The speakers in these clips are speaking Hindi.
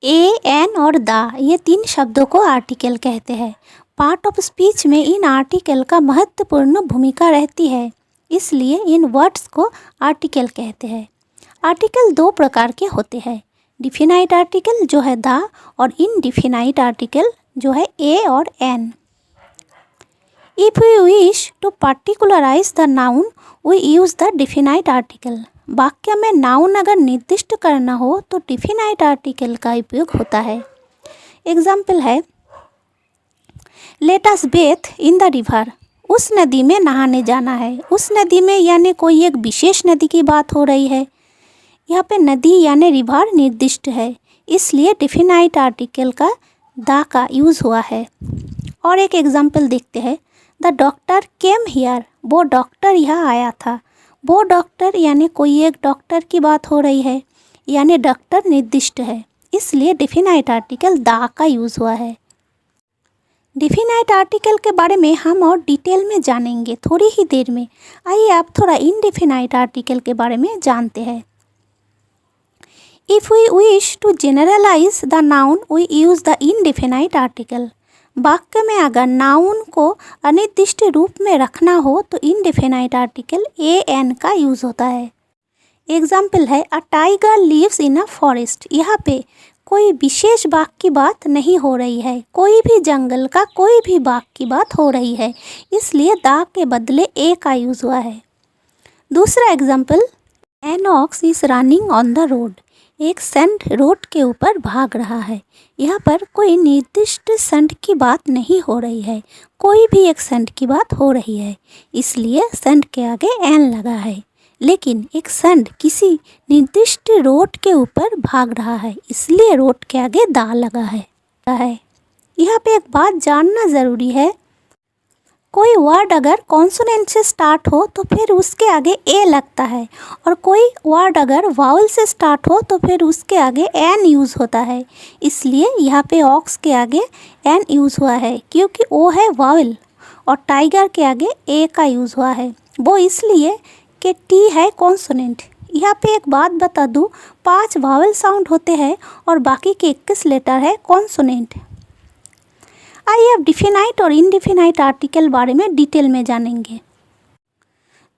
ए, एन और द ये तीन शब्दों को आर्टिकल कहते हैं। पार्ट ऑफ स्पीच में इन आर्टिकल का महत्वपूर्ण भूमिका रहती है, इसलिए इन वर्ड्स को आर्टिकल कहते हैं। आर्टिकल दो प्रकार के होते हैं, डिफिनाइट आर्टिकल जो है द और इनडिफिनाइट आर्टिकल जो है ए और an. If we wish to particularize the noun we use the definite article. वाक्य में नाउन अगर निर्दिष्ट करना हो तो डिफिनाइट आर्टिकल का उपयोग होता है। एग्जाम्पल है, let us Beth in the river. उस नदी में नहाने जाना है। उस नदी में यानी कोई एक विशेष नदी की बात हो रही है। यहाँ पे नदी यानी रिवर निर्दिष्ट है, इसलिए डिफिनाइट आर्टिकल का द का यूज़ हुआ है। और एक एग्जाम्पल देखते हैं, द डॉक्टर केम हियर। वो डॉक्टर यहाँ आया था। वो डॉक्टर यानी कोई एक डॉक्टर की बात हो रही है, यानी डॉक्टर निर्दिष्ट है, इसलिए डिफिनाइट आर्टिकल द का यूज़ हुआ है। डिफिनाइट आर्टिकल के बारे में हम और डिटेल में जानेंगे थोड़ी ही देर में। आइए आप थोड़ा इनडिफिनाइट आर्टिकल के बारे में जानते हैं। If we wish to generalise the noun we use the indefinite article. वाक्य में अगर नाउन को अनिर्दिष्ट रूप में रखना हो तो इनडिफिनाइट आर्टिकल ए एन का यूज़ होता है। एग्जाम्पल है, a tiger lives in a forest. यहाँ पे कोई विशेष बाघ की बात नहीं हो रही है, कोई भी जंगल का कोई भी बाघ की बात हो रही है, इसलिए द के बदले ए का यूज़ हुआ है। दूसरा example, an ox is running on the road. एक संत रोड के ऊपर भाग रहा है। यहाँ पर कोई निर्दिष्ट संत की बात नहीं हो रही है, कोई भी एक संत की बात हो रही है, इसलिए संत के आगे एन लगा है। लेकिन एक संत किसी निर्दिष्ट रोड के ऊपर भाग रहा है, इसलिए रोड के आगे द लगा है। यहाँ पे एक बात जानना ज़रूरी है, कोई वर्ड अगर कॉन्सोनेंट से स्टार्ट हो तो फिर उसके आगे ए लगता है, और कोई वर्ड अगर वावल से स्टार्ट हो तो फिर उसके आगे एन यूज़ होता है। इसलिए यहाँ पे ऑक्स के आगे एन यूज़ हुआ है, क्योंकि ओ है वावल, और टाइगर के आगे ए का यूज़ हुआ है। वो इसलिए कि टी है कॉन्सोनेंट। यहाँ पे एक बात बता दूँ, 5 वावल साउंड होते हैं और बाकी के 21 लेटर है कॉन्सोनेंट। आइए अब डिफिनाइट और इनडिफिनाइट आर्टिकल बारे में डिटेल में जानेंगे।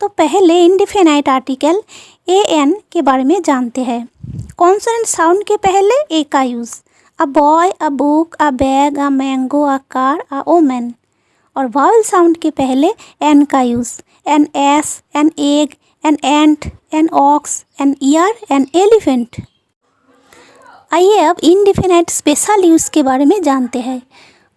तो पहले इनडिफिनाइट आर्टिकल ए एन के बारे में जानते हैं। कॉन्सोनेंट साउंड के पहले ए का use, a boy, a book, a bag, a mango, a car, a woman. और वावल साउंड के पहले एन का use, an ass, an egg, an ant, an ox, an ear, an elephant. आइए अब इनडिफिनाइट स्पेशल यूज़ के बारे में जानते हैं।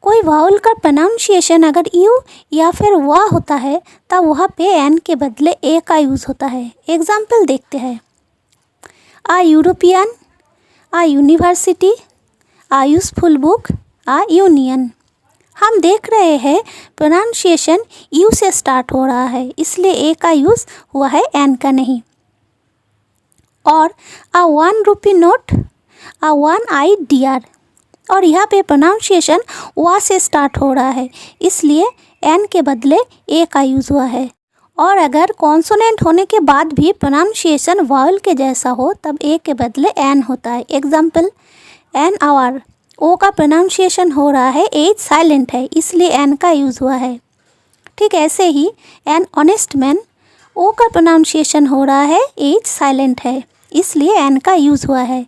कोई वावल का प्रोनाउंसिएशन अगर यू या फिर वाह होता है तब वहाँ पे एन के बदले ए का यूज़ होता है। एग्जाम्पल देखते हैं, आ यूरोपियन, आ यूनिवर्सिटी, आ यूज़फुल बुक, आ यूनियन। हम देख रहे हैं प्रोनाउंसिएशन यू से स्टार्ट हो रहा है, इसलिए ए का यूज़ हुआ है, एन का नहीं। और आ 1 रुपी नोट, आ 1 आई डियर, और यहाँ पे प्रोनाउंसिएशन वा से स्टार्ट हो रहा है, इसलिए एन के बदले ए का यूज़ हुआ है। और अगर कॉन्सोनेंट होने के बाद भी प्रोनाउंसिएशन वावल के जैसा हो तब ए के बदले एन होता है। एग्जाम्पल, एन आवर, ओ का प्रोनाउंसिएशन हो रहा है, एच साइलेंट है, इसलिए एन का यूज़ हुआ है। ठीक ऐसे ही एन ऑनेस्ट मैन, ओ का प्रोनाउंसिएशन हो रहा है, एच साइलेंट है, इसलिए एन का यूज़ हुआ है।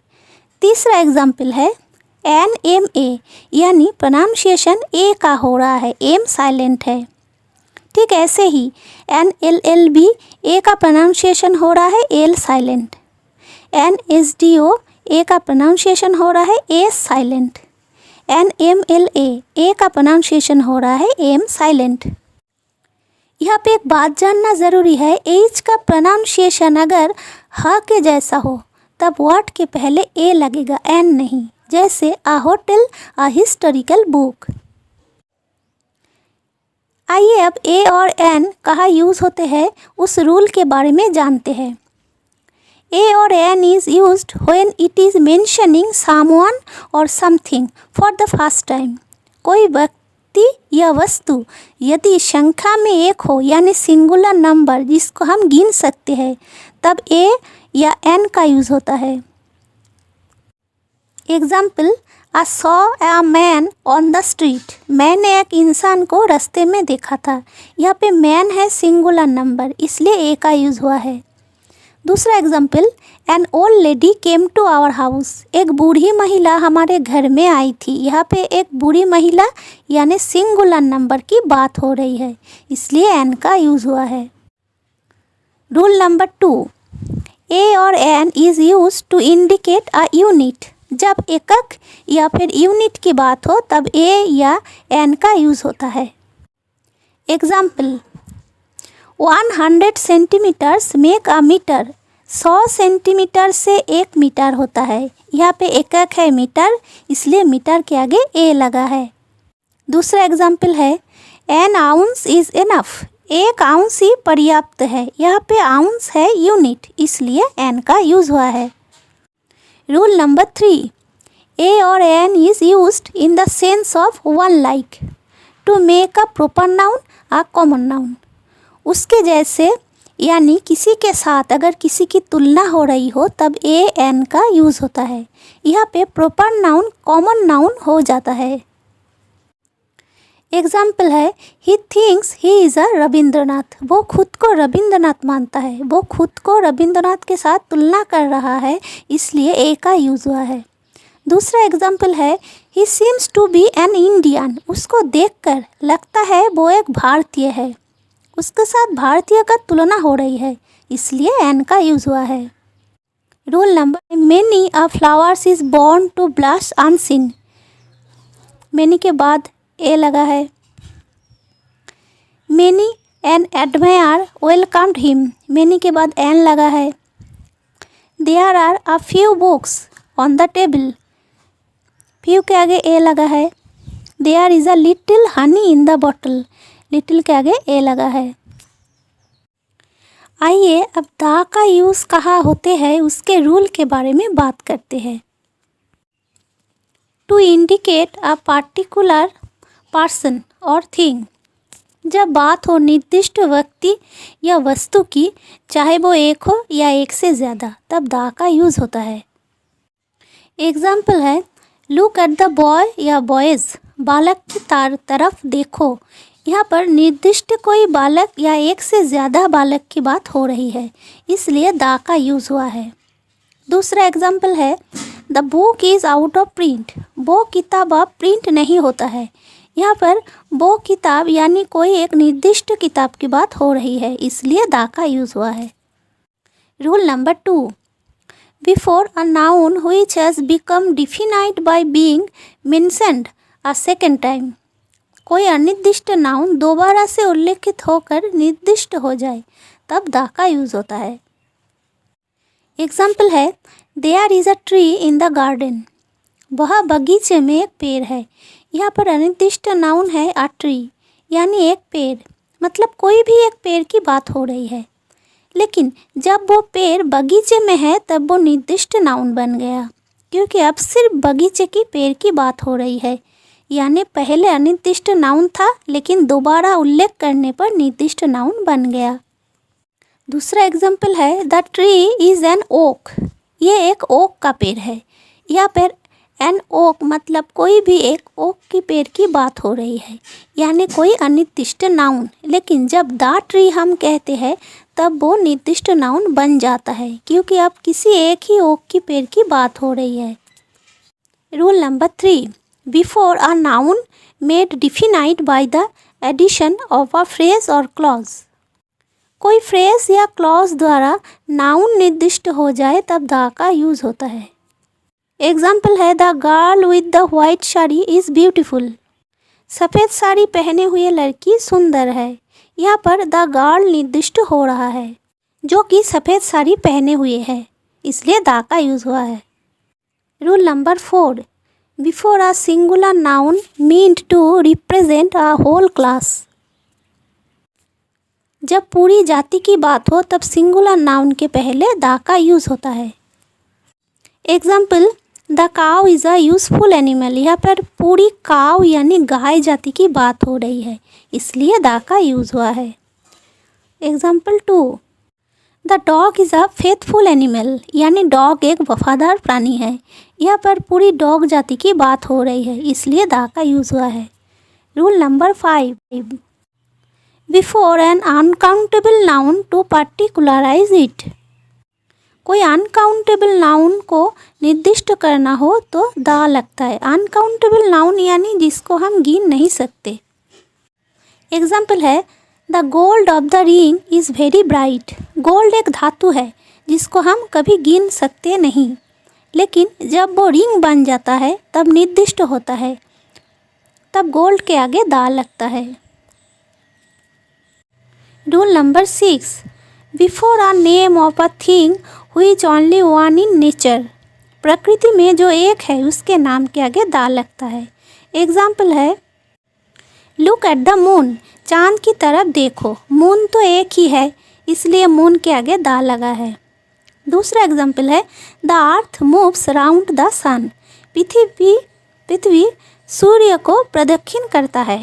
तीसरा एग्जाम्पल है, एन एम ए, यानी प्रोनाउंसिएशन ए का हो रहा है, एम साइलेंट है। ठीक ऐसे ही N L L B, A का प्रोनाउंसिएशन हो रहा है, L silent. N S D O, A का प्रोनाउंसिएशन हो रहा है, S silent. N M L A का प्रोनाउंसिएशन हो रहा है, एम साइलेंट। यहाँ पे एक बात जानना ज़रूरी है, एच का प्रोनाउंसिएशन अगर ह के जैसा हो तब वर्ड के पहले ए लगेगा, एन नहीं। जैसे आ होटल, आ हिस्टोरिकल बुक। आइए अब ए और एन कहाँ यूज़ होते हैं उस रूल के बारे में जानते हैं। ए और an is used when it is mentioning someone or something for the first time. कोई व्यक्ति या वस्तु यदि संख्या में एक हो यानी सिंगुलर नंबर जिसको हम गिन सकते हैं, तब ए या एन का यूज़ होता है। Example, I saw a man on the street. मैंने एक इंसान को रास्ते में देखा था। यहाँ पे मैन है सिंगुलर नंबर, इसलिए ए का यूज़ हुआ है। दूसरा example, an old lady came to our house. एक बूढ़ी महिला हमारे घर में आई थी। यहाँ पे एक बूढ़ी महिला यानी सिंगुलर नंबर की बात हो रही है, इसलिए एन का यूज़ हुआ है। रूल नंबर 2, ए और an is use to indicate a unit. जब एकक या फिर यूनिट की बात हो तब ए या एन का यूज़ होता है। Example, 100 centimetres make a metre. 100 centimetre से 1 मीटर होता है। यहाँ पे एकक है मीटर, इसलिए मीटर के आगे ए लगा है। दूसरा एग्जाम्पल है, an ounce is enough. 1 ounce ही पर्याप्त है। यहाँ पे आउंस है यूनिट, इसलिए एन का यूज़ हुआ है। रूल नंबर 3, ए और an is used in the sense of one like to make a proper noun a common noun. उसके जैसे यानी किसी के साथ अगर किसी की तुलना हो रही हो तब ए एन का यूज़ होता है। यहाँ पे प्रॉपर नाउन कॉमन नाउन हो जाता है। एग्जाम्पल है, he thinks he is a Rabindranath. वो खुद को रविंद्रनाथ मानता है। वो खुद को रविंद्रनाथ के साथ तुलना कर रहा है, इसलिए ए का यूज़ हुआ है। दूसरा एग्जाम्पल है, he seems to be an Indian. उसको देखकर लगता है वो एक भारतीय है। उसके साथ भारतीय का तुलना हो रही है, इसलिए एन का यूज़ हुआ है। Rule number, many a flowers is born to blush unseen. Many के बाद ए लगा है। Many an admire welcomed him. Many के बाद एन लगा है। There are a few books on the table. Few के आगे ए लगा है। There is a little honey in the bottle. Little के आगे ए लगा है। आइए अब द का यूज़ कहाँ होते हैं उसके रूल के बारे में बात करते हैं। To indicate a particular person और थिंग। जब बात हो निर्दिष्ट व्यक्ति या वस्तु की, चाहे वो एक हो या एक से ज़्यादा, तब द का यूज़ होता है। एग्जाम्पल है, लुक एट द बॉय या बॉयज़। बालक की तरफ देखो। यहाँ पर निर्दिष्ट कोई बालक या एक से ज़्यादा बालक की बात हो रही है, इसलिए द का यूज़ हुआ है। दूसरा एग्जाम्पल है, the book is out of print. वो किताब अब प्रिंट नहीं होता है। यहाँ पर वो किताब यानी कोई एक निर्दिष्ट किताब की बात हो रही है, इसलिए द का यूज़ हुआ है। Rule number 2, before a noun which has become definite by being mentioned a second time. कोई अनिर्दिष्ट नाउन दोबारा से उल्लेखित होकर निर्दिष्ट हो जाए तब द का यूज़ होता है। एग्जाम्पल है, there is a tree in the garden. वह बगीचे में एक पेड़ है। यहाँ पर अनिर्दिष्ट नाउन है अ ट्री यानी एक पेड़, मतलब कोई भी एक पेड़ की बात हो रही है। लेकिन जब वो पेड़ बगीचे में है तब वो निर्दिष्ट नाउन बन गया, क्योंकि अब सिर्फ बगीचे की पेड़ की बात हो रही है। यानी पहले अनिर्दिष्ट नाउन था, लेकिन दोबारा उल्लेख करने पर निर्दिष्ट नाउन बन गया। दूसरा एग्जाम्पल है, the tree is an oak. ये एक ओक का पेड़ है। यहाँ पर एन ओक मतलब कोई भी एक ओक की पेड़ की बात हो रही है, यानी कोई अनिर्दिष्ट नाउन। लेकिन जब द ट्री हम कहते हैं तब वो निर्दिष्ट नाउन बन जाता है, क्योंकि अब किसी एक ही ओक की पेड़ की बात हो रही है। Rule number 3, before a noun made definite by the addition of a phrase और क्लॉज। कोई फ्रेज या क्लॉज द्वारा नाउन निर्दिष्ट हो जाए तब द का यूज़ होता है। एग्जाम्पल है, the girl with the white sari is beautiful. सफ़ेद साड़ी पहने हुए लड़की सुंदर है। यहाँ पर द गर्ल निर्दिष्ट हो रहा है, जो कि सफ़ेद साड़ी पहने हुए है, इसलिए द का यूज़ हुआ है। Rule number 4, before a singular noun meant to represent a whole class. जब पूरी जाति की बात हो तब सिंगुलर नाउन के पहले द का यूज़ होता है। एग्जाम्पल, द काव इज़ अ यूजफुल एनिमल। यहाँ पर पूरी काव यानी गाय जाति की बात हो रही है, इसलिए द का यूज़ हुआ है। Example 2, the dog is a faithful animal, यानी डॉग एक वफादार प्राणी है। यहाँ पर पूरी डॉग जाति की बात हो रही है, इसलिए द का यूज़ हुआ है। Rule number 5, before an uncountable noun to particularize it. कोई अनकाउंटेबल नाउन को निर्दिष्ट करना हो तो द लगता है। अनकाउंटेबल नाउन यानी जिसको हम गिन नहीं सकते। एग्जाम्पल है, the gold of the ring is very bright. Gold एक धातु है जिसको हम कभी गिन सकते नहीं, लेकिन जब वो रिंग बन जाता है तब निर्दिष्ट होता है, तब गोल्ड के आगे द लगता है। Rule number 6, before a name of a thing which only one in nature. प्रकृति में जो एक है उसके नाम के आगे द लगता है। एग्जाम्पल है, लुक एट द मून। चाँद की तरफ देखो। मून तो एक ही है, इसलिए मून के आगे द लगा है। दूसरा एग्जाम्पल है, the earth moves round the sun. पृथ्वी सूर्य को प्रदक्षिण करता है।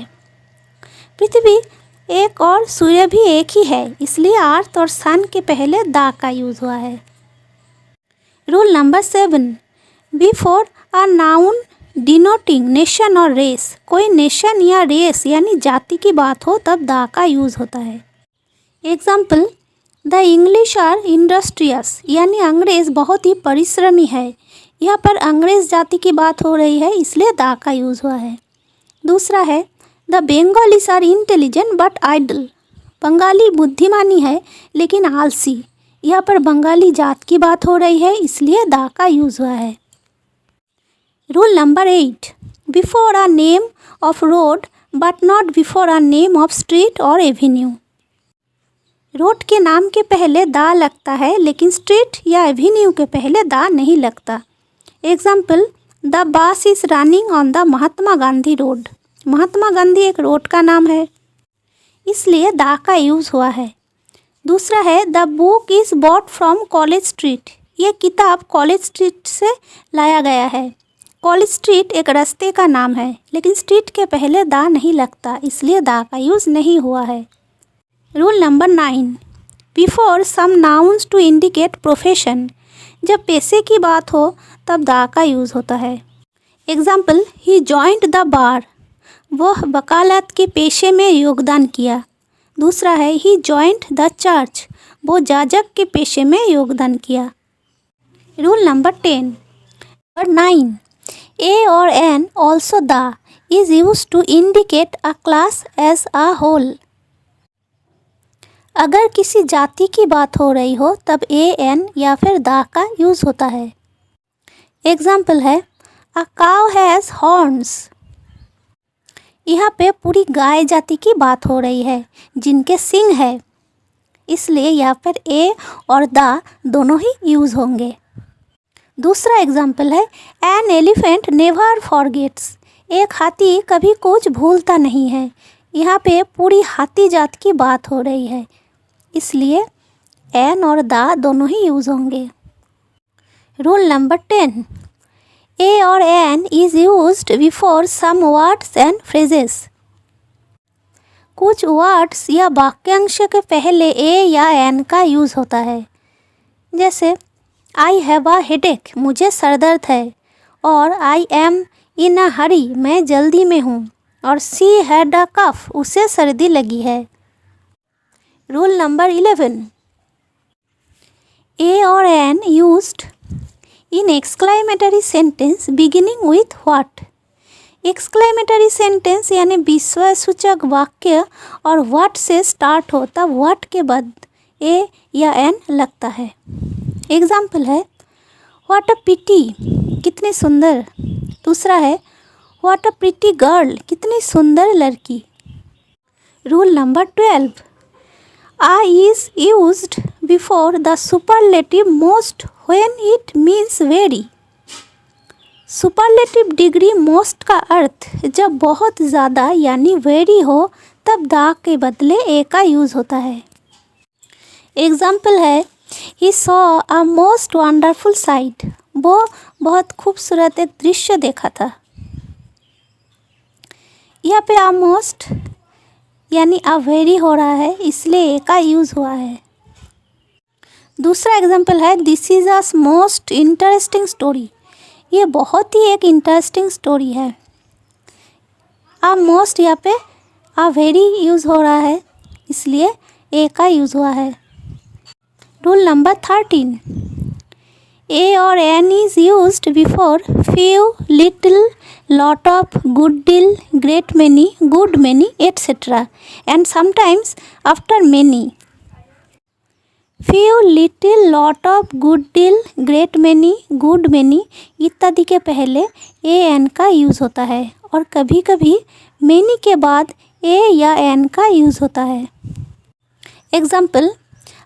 पृथ्वी एक और सूर्य भी एक ही है, इसलिए अर्थ और सन के पहले द का यूज़ हुआ है। Rule number 7, before a noun denoting nation और रेस। कोई नेशन या रेस यानी जाति की बात हो तब द का यूज़ होता है। Example, the English are industrious, यानी अंग्रेज़ बहुत ही परिश्रमी है। यहाँ पर अंग्रेज़ जाति की बात हो रही है, इसलिए द का यूज़ हुआ है। दूसरा है, the Bengalis are intelligent but idle. Bengali बुद्धिमानी है लेकिन आलसी। यहाँ पर बंगाली जात की बात हो रही है, इसलिए द का यूज़ हुआ है। Rule number 8, before a name of road but not before a name of street और एवेन्यू। रोड के नाम के पहले द लगता है, लेकिन स्ट्रीट या एवेन्यू के पहले द नहीं लगता। Example, the bus is running on the Mahatma Gandhi road. Mahatma Gandhi एक रोड का नाम है, इसलिए द का यूज़ हुआ है। दूसरा है, the book is bought from college street. ये किताब कॉलेज स्ट्रीट से लाया गया है। कॉलेज स्ट्रीट एक रास्ते का नाम है, लेकिन स्ट्रीट के पहले द नहीं लगता, इसलिए द का यूज़ नहीं हुआ है। Rule number 9, before some nouns to indicate profession. जब पेशे की बात हो तब द का यूज़ होता है। Example, he joint the bar. वह वकालत के पेशे में योगदान किया। दूसरा है, ही जॉइंट द चर्च। वो जाजक के पेशे में योगदान किया। रूल नंबर 10 और 9, ए और an also the is use to indicate a class as a whole. अगर किसी जाति की बात हो रही हो तब ए एन या फिर द का यूज़ होता है। एग्जाम्पल है, अ काव हैज़ हॉर्न्स। यहाँ पे पूरी गाय जाति की बात हो रही है जिनके सींग है, इसलिए यहाँ पर ए और द दोनों ही यूज़ होंगे। दूसरा एग्जाम्पल है, एन एलिफेंट नेवर फॉरगेट्स। एक हाथी कभी कुछ भूलता नहीं है। यहाँ पे पूरी हाथी जात की बात हो रही है, इसलिए एन और द दोनों ही यूज़ होंगे। रूल नंबर 10, ए और an is used before some words and phrases. कुछ वर्ड्स या वाक्यांश के पहले ए या एन का यूज़ होता है। जैसे, आई हैव अ हेडेक, मुझे सर दर्द है, और आई एम इन अ हरी, मैं जल्दी में हूँ, और सी हैड अ कफ, उसे सर्दी लगी है। रूल नंबर 11, ए और an used in exclamatory sentence beginning with what. Exclamatory sentence यानी विस्मयसूचक वाक्य और व्हाट से स्टार्ट हो तब व्हाट के बाद ए या एन लगता है। एग्जाम्पल है, व्हाट अ पिटी, कितनी सुंदर। दूसरा है, व्हाट अ प्रिटी गर्ल, कितनी सुंदर लड़की। Rule number 12, a is used before the superlative most when it means very. Superlative degree most का अर्थ जब बहुत ज़्यादा यानी वेरी हो तब द के बदले ए का यूज़ होता है। एग्जाम्पल है, he saw a most wonderful site, वो बहुत खूबसूरत एक दृश्य देखा था। यहाँ पे अ मोस्ट यानी अ वेरी हो रहा है, इसलिए ए का यूज़ हुआ है। दूसरा एग्जाम्पल है this is a most interesting story. ये बहुत ही एक इंटरेस्टिंग स्टोरी है। आ मोस्ट यहाँ पे आ वेरी यूज़ हो रहा है, इसलिए ए का यूज़ हुआ है। रूल नंबर 13, ए और an is used before few, little, lot of, good deal, great many, good many, etc. and sometimes after many. few, little, lot of, good deal, great many, good many इत्यादि के पहले ए एन का यूज़ होता है और कभी कभी many के बाद ए या एन का यूज़ होता है। Example,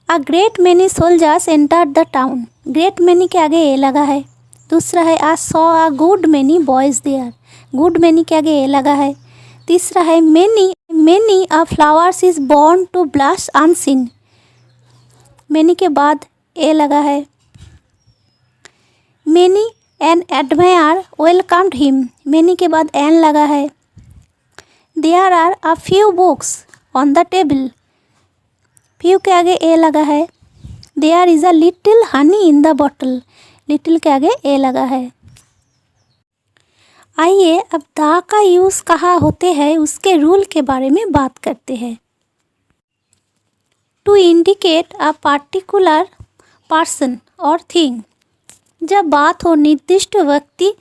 a great many soldiers entered the town। great many के आगे ए लगा है। दूसरा है I saw a good many boys there। good many के आगे ए लगा है। तीसरा है many a flowers is born to blush unseen। many के बाद ए लगा है। many an admirer welcomed him। many के बाद एन लगा है। there are a few books on the table। few के आगे ए लगा है। there is a little honey in the bottle। Little के आगे ए लगा है। आइए अब दा का यूज़ कहाँ होते हैं उसके रूल के बारे में बात करते हैं। To indicate a particular person और थिंग। जब बात हो निर्दिष्ट व्यक्ति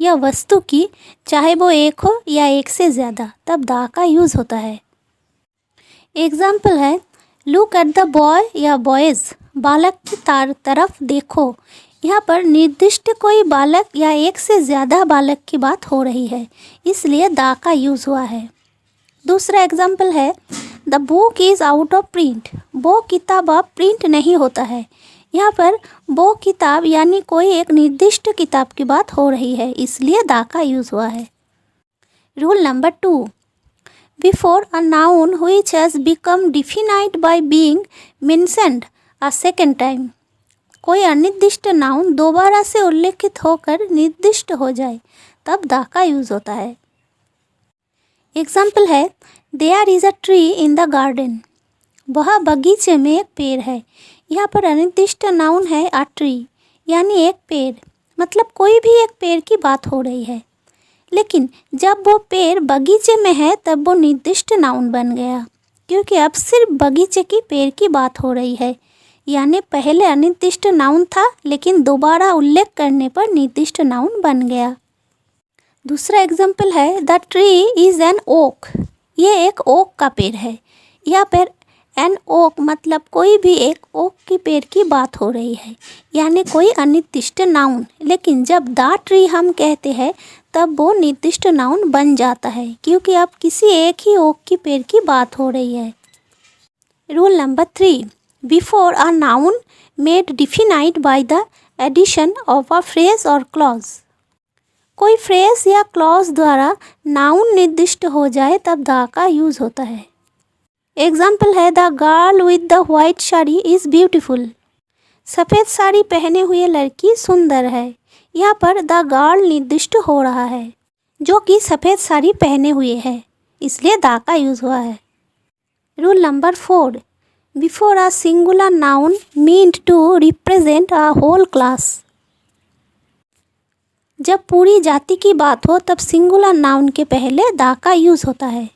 या वस्तु की, चाहे वो एक हो या एक से ज़्यादा, तब दा का यूज़ होता है। एग्जाम्पल है लुक एट द बॉय या बॉयज़। बालक की तरफ देखो। यहाँ पर निर्दिष्ट कोई बालक या एक से ज़्यादा बालक की बात हो रही है, इसलिए दा का यूज़ हुआ है। दूसरा एग्जाम्पल है the book is out of print. वो किताब अब प्रिंट नहीं होता है। यहाँ पर वो किताब यानी कोई एक निर्दिष्ट किताब की बात हो रही है, इसलिए दा का यूज़ हुआ है। Rule number 2, before a noun which has become definite by being mentioned a second time. कोई अनिर्दिष्ट नाउन दोबारा से उल्लेखित होकर निर्दिष्ट हो जाए, तब दा का यूज़ होता है। एग्जाम्पल है there is a tree in the garden. वह बगीचे में एक पेड़ है। यहाँ पर अनिर्दिष्ट नाउन है अ ट्री, यानी एक पेड़, मतलब कोई भी एक पेड़ की बात हो रही है। लेकिन जब वो पेड़ बगीचे में है तब वो निर्दिष्ट नाउन बन गया, क्योंकि अब सिर्फ बगीचे की पेड़ की बात हो रही है। यानी पहले अनिर्दिष्ट नाउन था, लेकिन दोबारा उल्लेख करने पर निर्दिष्ट नाउन बन गया। दूसरा एग्जाम्पल है the tree is an oak. ये एक ओक का पेड़ है। यहाँ पर एन ओक मतलब कोई भी एक ओक की पेड़ की बात हो रही है, यानी कोई अनिर्दिष्ट नाउन। लेकिन जब द ट्री हम कहते हैं तब वो निर्दिष्ट नाउन बन जाता है, क्योंकि अब किसी एक ही ओक की पेड़ की बात हो रही है। Rule number 3, before a noun made definite by the addition of a phrase और क्लॉज। कोई फ्रेज या क्लॉज द्वारा नाउन निर्दिष्ट हो जाए तब द का यूज़ होता है। एग्जाम्पल है the girl with the white sari is beautiful. सफ़ेद साड़ी पहने हुए लड़की सुंदर है। यहाँ पर द गर्ल निर्दिष्ट हो रहा है, जो कि सफ़ेद साड़ी पहने हुए है, इसलिए द का यूज़ हुआ है। Rule number 4, before a singular noun meant to represent a whole class. जब पूरी जाति की बात हो तब सिंगुलर नाउन के पहले द का यूज़ होता है।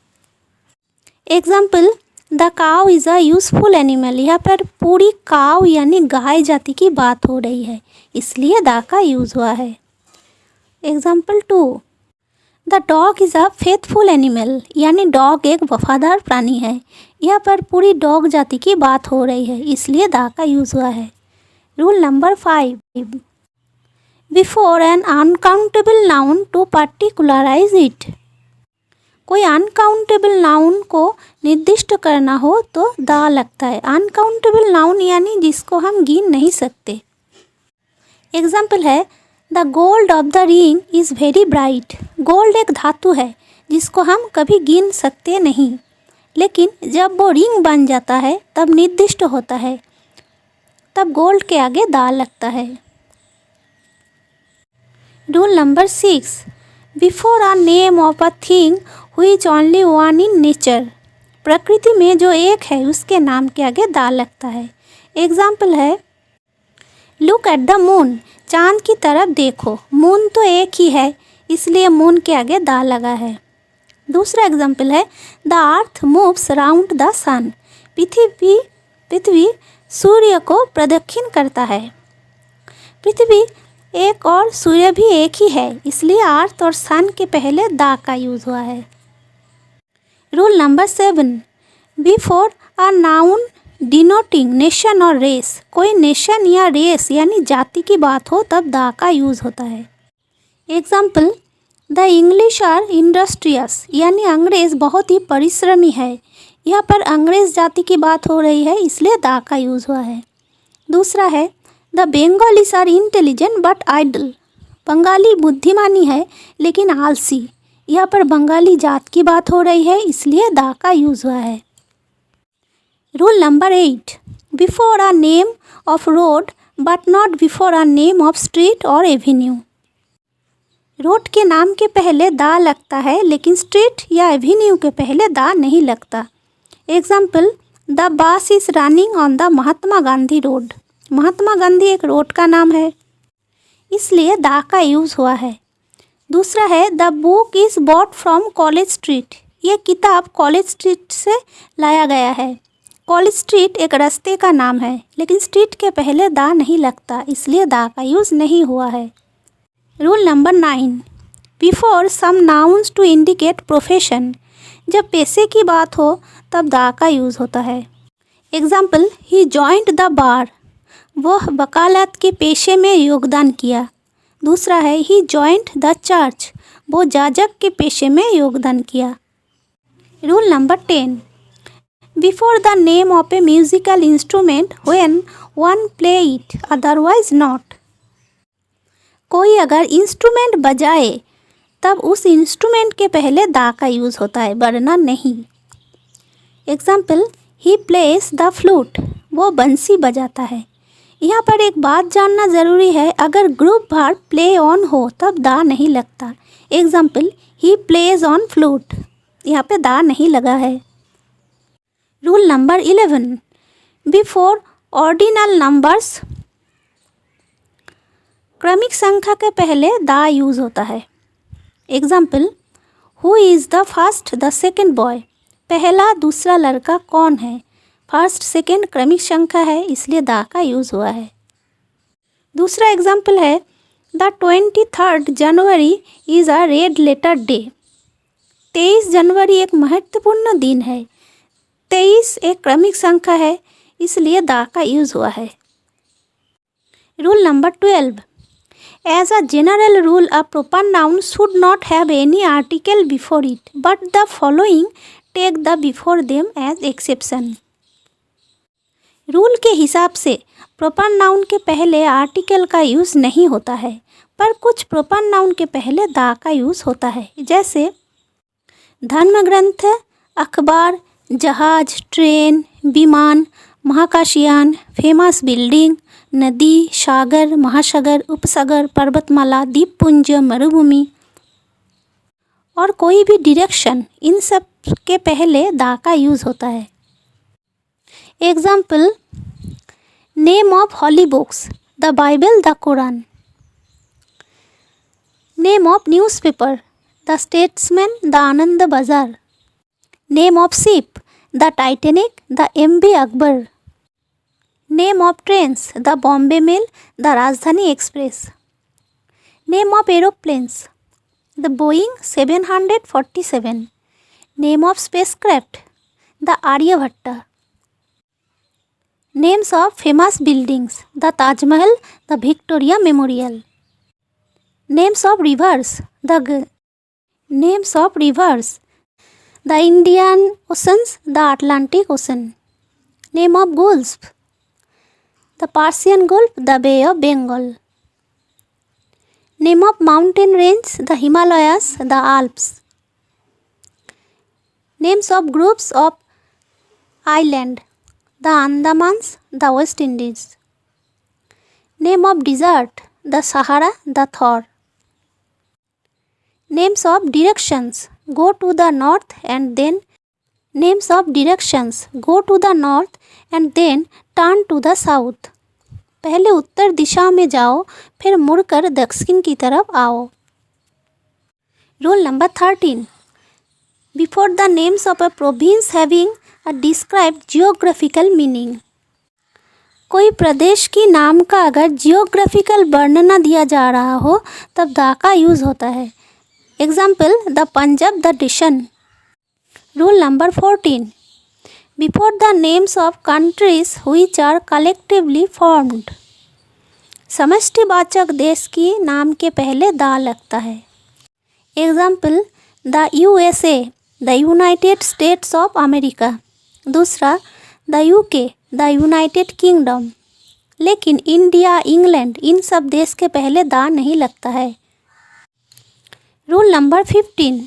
एग्जाम्पल द काव इज़ अ यूज़फुल एनिमल। यहाँ पर पूरी काव यानी गाय जाति की बात हो रही है, इसलिए द का यूज़ हुआ है। Example 2, the dog is a faithful animal, यानी डॉग एक वफादार प्राणी है। यहाँ पर पूरी डॉग जाति की बात हो रही है, इसलिए द का यूज़ हुआ है। Rule number 5, before an uncountable noun to particularize it. कोई अनकाउंटेबल नाउन को निर्दिष्ट करना हो तो द लगता है। अनकाउंटेबल नाउन यानी जिसको हम गिन नहीं सकते। एग्जाम्पल है the gold of the ring is very bright. Gold एक धातु है जिसको हम कभी गिन सकते नहीं, लेकिन जब वो रिंग बन जाता है तब निर्दिष्ट होता है, तब गोल्ड के आगे द लगता है। Rule number 6, before a name of a thing which only one in nature. प्रकृति में जो एक है उसके नाम के आगे द लगता है। एग्जाम्पल है लुक एट द मून, चांद की तरफ देखो। मून तो एक ही है, इसलिए मून के आगे द लगा है। दूसरा एग्जाम्पल है the earth moves round the sun, पृथ्वी सूर्य को प्रदक्षिण करता है। पृथ्वी एक और सूर्य भी एक ही है, इसलिए अर्थ और सन के पहले द का यूज़ हुआ है। Rule number 7, before a noun denoting nation और रेस, कोई नेशन या रेस यानी जाति की बात हो तब द का यूज़ होता है। Example, the English are industrious, यानी अंग्रेज़ बहुत ही परिश्रमी है। यहाँ पर अंग्रेज़ जाति की बात हो रही है, इसलिए द का यूज़ हुआ है। दूसरा है the Bengalis are intelligent but idle, Bengali बुद्धिमानी है लेकिन आलसी। यहाँ पर बंगाली जात की बात हो रही है, इसलिए द का यूज़ हुआ है। Rule number 8, before a name of road but not before a name of street और एवेन्यू। रोड के नाम के पहले द लगता है, लेकिन स्ट्रीट या एवेन्यू के पहले द नहीं लगता। Example, the bus is running on the Mahatma Gandhi road, Mahatma Gandhi एक रोड का नाम है, इसलिए द का यूज़ हुआ है। दूसरा है the book is bought from college street, ये किताब कॉलेज स्ट्रीट से लाया गया है। कॉलेज स्ट्रीट एक रास्ते का नाम है, लेकिन स्ट्रीट के पहले द नहीं लगता, इसलिए द का यूज़ नहीं हुआ है। Rule number 9, before some nouns to indicate profession, जब पेशे की बात हो तब द का यूज़ होता है। Example, he joint the bar, वह वकालत के पेशे में योगदान किया। दूसरा है ही जॉइंट द चर्च, वो जाजक के पेशे में योगदान किया। Rule number 10, before the name of A musical instrument when one play it otherwise not, कोई अगर इंस्ट्रूमेंट बजाए तब उस इंस्ट्रूमेंट के पहले द का यूज़ होता है, वरना नहीं। Example, he place the flute, वो बंसी बजाता है। यहाँ पर एक बात जानना ज़रूरी है, अगर ग्रुप वर्ब प्ले ऑन हो तब द नहीं लगता। Example, he plays on flute, यहाँ पे द नहीं लगा है। Rule number 11, before ordinal numbers, क्रमिक संख्या के पहले द यूज़ होता है। Example, who is the first the second boy, पहला दूसरा लड़का कौन है। फर्स्ट सेकेंड क्रमिक संख्या है, इसलिए द का यूज़ हुआ है। दूसरा एग्जाम्पल है the 23rd January is a red letter day, 23 जनवरी एक महत्वपूर्ण दिन है। 23 एक क्रमिक संख्या है, इसलिए द का यूज़ हुआ है। Rule number 12, as a general rule a proper noun should not have any article before it but the following take the before them as exception. रूल के हिसाब से प्रॉपर नाउन के पहले आर्टिकल का यूज़ नहीं होता है, पर कुछ प्रॉपर नाउन के पहले द का यूज़ होता है, जैसे धर्म ग्रंथ, अखबार, जहाज, ट्रेन, विमान, महाकाशयान, फेमस बिल्डिंग, नदी, सागर, महासागर, उपसागर, पर्वतमाला, द्वीपपुंज, मरुभूमि और कोई भी डायरेक्शन, इन सब के पहले द का यूज़ होता है। Example, name of Holly books, the Bible, the Quran. Name of newspaper, the statesman, the आनंद बाजार। Name of ship, the Titanic, the MV Akbar. Name of trains, the Bombay mail, the राजधानी express. Name of aeroplanes, the Boeing 747। Name of spacecraft, the Aryabhatta. Names of famous buildings, the Taj Mahal, the Victoria memorial. Names of reverse, the Indian oceans, the Atlantic ocean. Name of gulf, the Persian gulf, the bay of Bengal. Name of mountain range, the Himalayas, the Alps. Names of groups of island, the Andamans, the west Indies. Name of desert, the Sahara, the Thar. Names of directions, go to the north and then names of directions, go to the north and then turn to the south. पहले उत्तर दिशा में जाओ, फिर मुड़कर दक्षिण की तरफ आओ। Rule number 13, before the names of a province having a described geographical meaning. कोई प्रदेश की नाम का अगर जियोग्राफिकल वर्णना दिया जा रहा हो तब द का यूज़ होता है। Example, the Punjab, the Deccan. Rule number 14, before the names of countries which are collectively formed. समष्टिवाचक देश की नाम के पहले द लगता है। Example, the USA, the united states of America. दूसरा, the UK, the united kingdom. लेकिन इंडिया, इंग्लैंड, इन सब देश के पहले द नहीं लगता है। Rule number 15,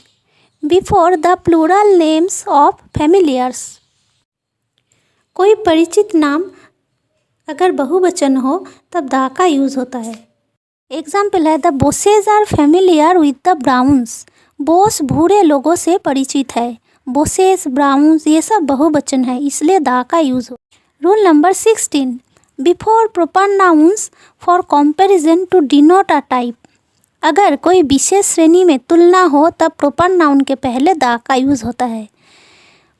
before the plural names of familiars. कोई परिचित नाम अगर बहुवचन हो तब द का यूज़ होता है। एग्जाम्पल है, the Boses are familiar with the Browns. Bose भूरे लोगों से परिचित है। बोसेज, ब्राउन्स, ये सब बहुवचन है, इसलिए द का यूज़ हो। Rule number 16, before proper nouns for comparison to denote a type. अगर कोई विशेष श्रेणी में तुलना हो तब प्रॉपर नाउन के पहले द का यूज़ होता है।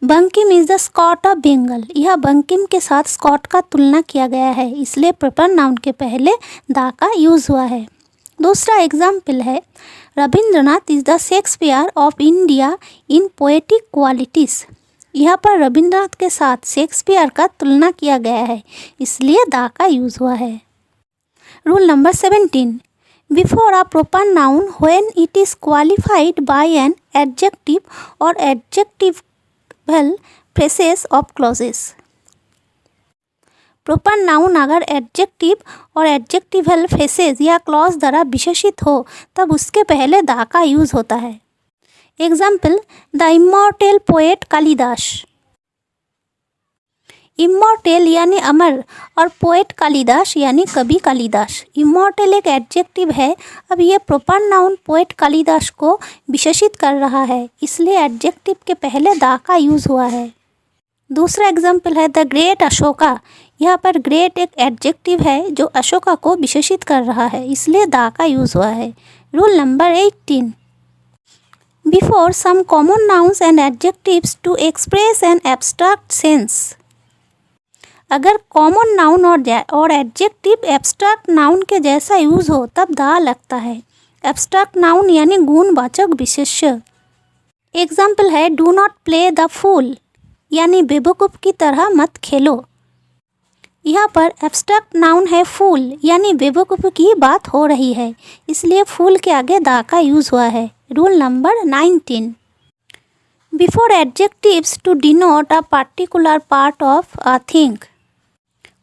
Bankim is the Scott of Bengal. यह बंकिम के साथ स्कॉट का तुलना किया गया है, इसलिए प्रॉपर नाउन के पहले द का यूज़ हुआ है। दूसरा एग्जाम्पल है, Rabindranath is the Shakespeare of India in poetic qualities. यहाँ पर रविंद्रनाथ के साथ शेक्सपियर का तुलना किया गया है, इसलिए द का यूज़ हुआ है। Rule number 17, before a proper noun when it is qualified by an adjective और adjectival phrases of clauses. Proper noun अगर एडजेक्टिव और एडजेक्टिवल फ्रेसेस या क्लॉज द्वारा विशेषित हो तब उसके पहले द का यूज़ होता है। Example, the immortal poet Kalidas. Immortal यानी अमर और पोएट कालिदास यानी कवि कालिदास। इमॉर्टल एक एडजेक्टिव है। अब ये प्रॉपर नाउन पोएट कालिदास को विशेषित कर रहा है, इसलिए एडजेक्टिव के पहले द का यूज़ हुआ है। दूसरा एग्जाम्पल है, द ग्रेट अशोका। यहाँ पर ग्रेट एक एडजेक्टिव है जो अशोका को विशेषित कर रहा है, इसलिए द का यूज़ हुआ है। Rule number 18, before some common nouns and adjectives to express an abstract sense. अगर कॉमन नाउन और एडजेक्टिव एब्स्ट्रैक्ट नाउन के जैसा यूज़ हो तब द लगता है। एब्स्ट्रैक्ट नाउन यानी गुणवाचक विशेष्य। एग्जाम्पल है, do not play the fool यानी बेवकूफ़ की तरह मत खेलो। यहाँ पर एब्स्ट्रैक्ट नाउन है फूल यानी बेवकूफ़ की बात हो रही है, इसलिए फूल के आगे द का यूज़ हुआ है। Rule number 19, before adjectives to denote a particular part of a thing.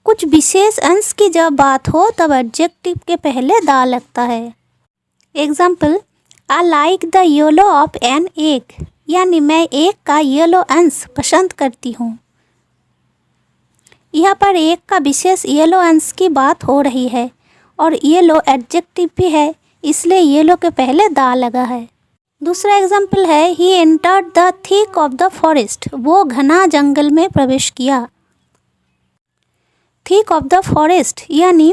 कुछ विशेष अंश की जब बात हो तब एडजेक्टिव के पहले द लगता है। Example, I like the yellow of an egg यानी मैं एक का येलो अंश पसंद करती हूँ। यहाँ पर एक का विशेष येलो अंश की बात हो रही है और येलो एडजेक्टिव भी है, इसलिए येलो के पहले द लगा है। दूसरा एग्जाम्पल है, he entered the thick of the forest. वो घना जंगल में प्रवेश किया। थिक ऑफ द फॉरेस्ट यानी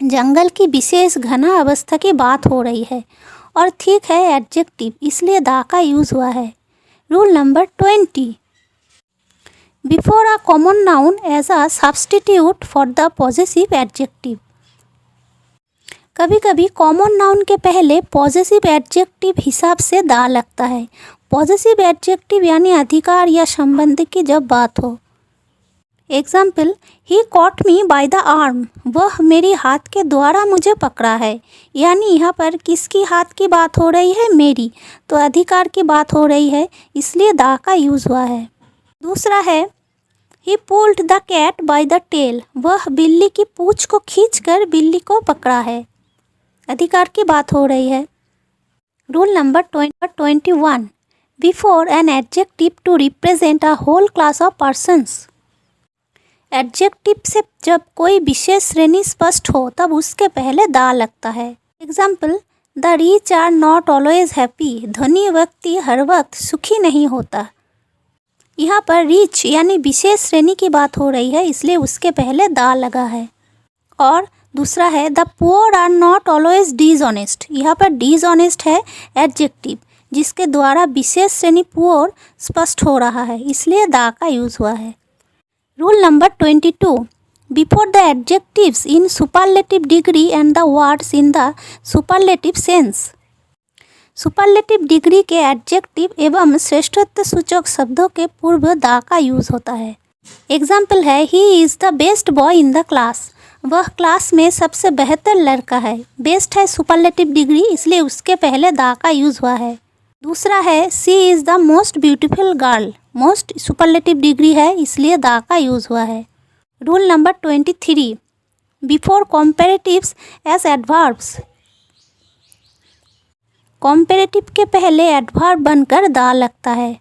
जंगल की विशेष घना अवस्था की बात हो रही है और थिक है एडजेक्टिव, इसलिए द का यूज़ हुआ है। Rule number 20, before a common noun as a substitute for the possessive adjective. कभी कभी कॉमन नाउन के पहले पॉजेसिव एडजेक्टिव हिसाब से द लगता है। पॉजेसिव एडजेक्टिव यानी अधिकार या संबंध की जब बात हो। Example, he caught me by the arm. वह मेरी हाथ के द्वारा मुझे पकड़ा है, यानी यहाँ पर किसकी हाथ की बात हो रही है? मेरी, तो अधिकार की बात हो रही है, इसलिए द का यूज़ हुआ है। दूसरा है, he pulled the cat by the tail. वह बिल्ली की पूँछ को खींचकर बिल्ली को पकड़ा है, अधिकार की बात हो रही है। Rule number 21, before an adjective to represent a whole class of persons. Adjective से जब कोई विशेष श्रेणी स्पष्ट हो तब उसके पहले द लगता है। Example, the rich are not always happy. धनी व्यक्ति हर वक्त सुखी नहीं होता। यहाँ पर रिच यानी विशेष श्रेणी की बात हो रही है, इसलिए उसके पहले द लगा है। और दूसरा है the poor are not always dishonest. यहाँ पर डिसऑनेस्ट है एडजेक्टिव जिसके द्वारा विशेष श्रेणी पुअर स्पष्ट हो रहा है, इसलिए द का यूज़ हुआ है। Rule number 22, before the adjectives in superlative degree and the words in the superlative sense. Superlative degree के एडजेक्टिव एवं श्रेष्ठत्व सूचक शब्दों के पूर्व द का यूज़ होता है। एग्जाम्पल है he is the best boy in the class. वह क्लास में सबसे बेहतर लड़का है। बेस्ट है सुपरलेटिव डिग्री, इसलिए उसके पहले द का यूज़ हुआ है। दूसरा है she is the most beautiful girl. Most superlative degree है, इसलिए द का यूज़ हुआ है। Rule number 23, before comparatives as adverbs. Comparative के पहले एडवर्ब बनकर द लगता है।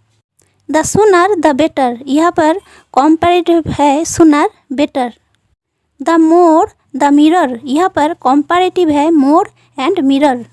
द सुनर द बेटर, यहाँ पर कॉम्पेरेटिव है सुनर better. The more the mirror, यहाँ पर कॉम्पेरेटिव है मोर एंड मिरर।